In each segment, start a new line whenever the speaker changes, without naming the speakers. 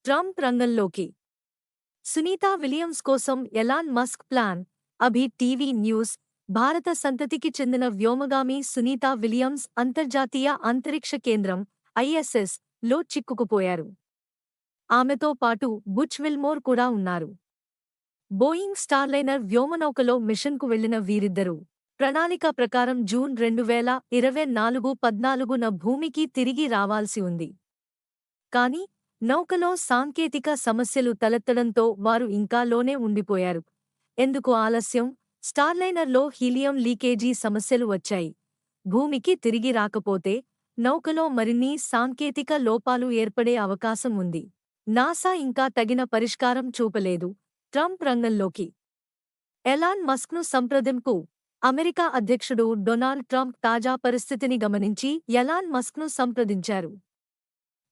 Trump రంగంలోకి. Sunitha Williams కోసం Elon Musk plan. అభి TV news. భారత సంతతికి చెందిన వ్యోమగామి సునీతా విలియమ్స్ అంతర్జాతీయ అంతరిక్ష కేంద్రం ఐఎస్ఎస్ లో చిక్కుకుపోయారు. ఆమెతో పాటు బుచ్ విల్మోర్ కూడా ఉన్నారు. బోయింగ్ స్టార్లైనర్ వ్యోమనౌకలో మిషన్కు వెళ్లిన వీరిద్దరూ ప్రణాళిక ప్రకారం జూన్ 2024 14న భూమికి తిరిగి రావాల్సి ఉంది. కానీ నౌకలో సాంకేతిక సమస్యలు తలెత్తడంతో వారు ఇంకా లోనే ఉండిపోయారు. ఎందుకు ఆలస్యం? స్టార్లైనర్లో హీలియం లీకేజీ సమస్యలు వచ్చాయి. భూమికి తిరిగి రాకపోతే నౌకలో మరిన్ని సాంకేతిక లోపాలు ఏర్పడే అవకాశం ఉంది. నాసా ఇంకా తగిన పరిష్కారం చూపలేదు. ట్రంప్ రంగంలోకి. ఎలాన్ మస్క్ను సంప్రదింపు. అమెరికా అధ్యక్షుడు డొనాల్డ్ ట్రంప్ తాజా పరిస్థితిని గమనించి ఎలాన్ మస్క్ను సంప్రదించారు.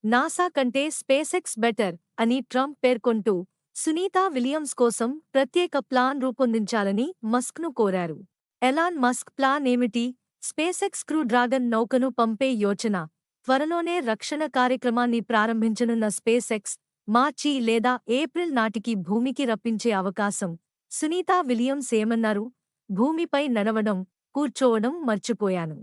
నాసా కంటే స్పేసెక్స్ బెటర్ అని ట్రంప్ పేర్కొంటూ సునీతా విలియమ్స్ కోసం ప్రత్యేక ప్లాన్ రూపొందించాలని మస్క్ను కోరారు. ఎలాన్ మస్క్ ప్లాన్ ఏమిటి? స్పేసెక్స్ క్రూ డ్రాగన్ నౌకను పంపే యోచన. త్వరలోనే రక్షణ కార్యక్రమాన్ని ప్రారంభించనున్న స్పేసెక్స్ మార్చి లేదా ఏప్రిల్ నాటికి భూమికి రప్పించే అవకాశం. సునీతా విలియమ్స్ ఏమన్నారు? భూమిపై నడవడం, కూర్చోవడం మర్చిపోయాను.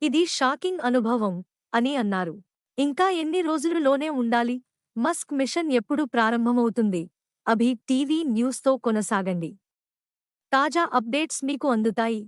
ఇది షాకింగ్ అనుభవం అని అన్నారు. ఇంకా ఎన్ని రోజులులోనే ఉండాలి? మస్క్ మిషన్ ఎప్పుడు ప్రారంభమవుతుంది? అభి టీవీ న్యూస్తో కొనసాగండి. తాజా అప్డేట్స్ మీకు అందుతాయి.